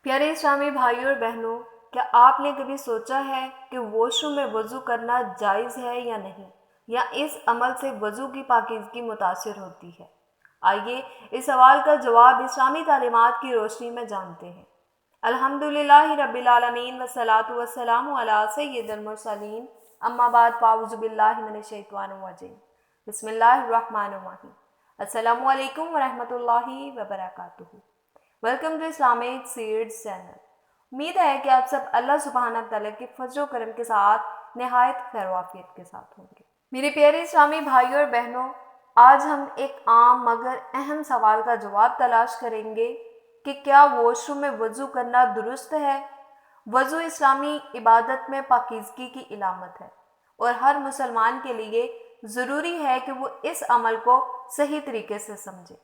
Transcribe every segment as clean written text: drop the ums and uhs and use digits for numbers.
प्यारे इस्लामी भाइयों और बहनों, क्या आपने कभी सोचा है कि वॉशरूम में वज़ू करना जायज़ है या नहीं, या इस अमल से वज़ू की पाकीज़गी मुतासिर होती है? आइए इस सवाल का जवाब इस्लामी तालीमात की रोशनी में जानते हैं। अल्हम्दुलिल्लाहि रब्बिल आलमीन वस्सलातु वस्सलामु अला सय्यिदिल मुरसलीन, अम्मा बाद फ़ाऊज़ु बिल्लाहि मिनश शैतानिर रजीम, बिस्मिल्लाहिर रहमानिर रहीम। अस्सलामु अलैकुम व रहमतुल्लाहि व बरकातुहू। Welcome to Islamic seeds channel. उम्मीद है कि आप सब अल्लाह सुब्हानहू तआला के फजल व करम के साथ नहायत खैर वाफियत के साथ होंगे। मेरे प्यारे इस्लामी भाइयों और बहनों, आज हम एक आम मगर अहम सवाल का जवाब तलाश करेंगे कि क्या वॉशरूम में वज़ू करना दुरुस्त है। वज़ू इस्लामी इबादत में पाकीज़गी की इलामत है और हर मुसलमान के लिए ज़रूरी है कि वो इस अमल को सही तरीके से समझे।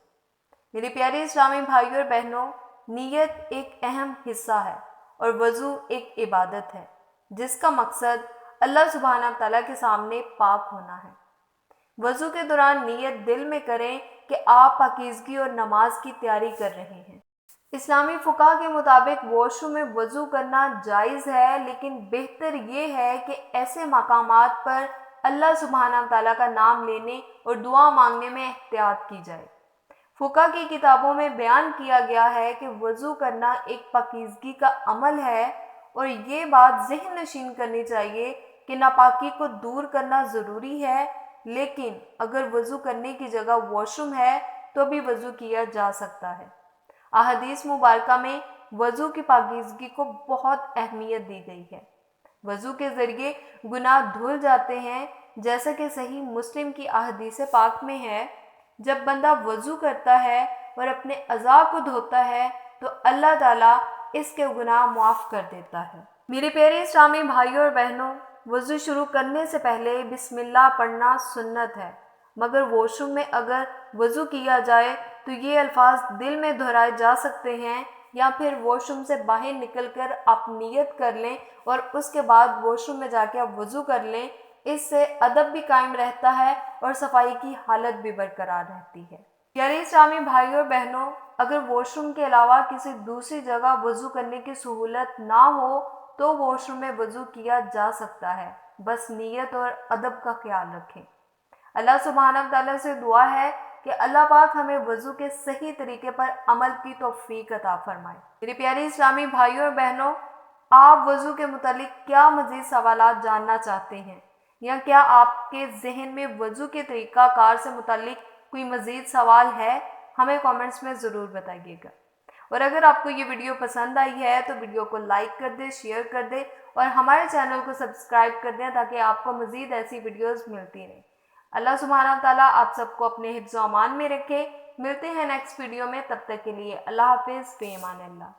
मेरे प्यारे इस्लामी भाइयों और बहनों, नीयत एक अहम हिस्सा है और वज़ू एक इबादत है जिसका मकसद अल्लाह सुब्हानहू तआला के सामने पाक होना है। वज़ू के दौरान नीयत दिल में करें कि आप पाकीज़गी और नमाज की तैयारी कर रहे हैं। इस्लामी फ़ुक़हा के मुताबिक वॉशरूम में वज़ू करना जायज़ है, लेकिन बेहतर ये है कि ऐसे मकामात पर अल्लाह सुब्हानहू तआला का नाम लेने और दुआ मांगने में एहतियात की जाए। फ़ुक़हा की किताबों में बयान किया गया है कि वज़ू करना एक पाकीज़गी का अमल है और ये बात ज़हन नशीन करनी चाहिए कि नापाकी को दूर करना ज़रूरी है, लेकिन अगर वज़ू करने की जगह वॉशरूम है तो भी वज़ू किया जा सकता है। अहादीस मुबारका में वज़ू की पाकीज़गी को बहुत अहमियत दी गई है। वज़ू के ज़रिए गुनाह धुल जाते हैं, जैसा कि सही मुस्लिम की अहादीस पाक में है, जब बंदा वज़ू करता है और अपने अज़ा को धोता है तो अल्लाह ताला इसके गुनाह माफ़ कर देता है। मेरे प्यारे इस्लामी भाइयों और बहनों, वज़ू शुरू करने से पहले बिस्मिल्लाह पढ़ना सुन्नत है, मगर वॉशरूम में अगर वज़ू किया जाए तो ये अल्फाज दिल में दोहराए जा सकते हैं, या फिर वॉशरूम से बाहर निकलकर आप नियत कर लें और उसके बाद वॉशरूम में जाके आप वज़ू कर लें। इससे अदब भी कायम रहता है और सफाई की हालत भी बरकरार रहती है। प्यारे इस्लामी भाइयों और बहनों, अगर वॉशरूम के अलावा किसी दूसरी जगह वज़ू करने की सहूलत ना हो तो वॉशरूम में वज़ू किया जा सकता है, बस नीयत और अदब का ख्याल रखें। अल्लाह सुब्हानहू तआला से दुआ है कि अल्लाह पाक हमें वज़ू के सही तरीके पर अमल की तौफीक अता फरमाए। मेरे प्यारे इस्लामी भाइयों और बहनों, आप वज़ू के मुतालिक क्या मज़ीद सवालात जानना चाहते हैं, या क्या आपके जहन में वज़ू के तरीक़ाकार से मुतालिक कोई मज़ीद सवाल है? हमें कमेंट्स में ज़रूर बताइएगा। और अगर आपको ये वीडियो पसंद आई है तो वीडियो को लाइक कर दें, शेयर कर दें और हमारे चैनल को सब्सक्राइब कर दें ताकि आपको मज़ीद ऐसी वीडियोज़ मिलती रहें। अल्लाह सुब्हानहू तआला आप सबको अपने हिफ्ज़-ओ-अमान में रखे। मिलते हैं नेक्स्ट वीडियो में, तब तक के लिए अल्लाह हाफ़िज़, फ़ी अमान अल्लाह।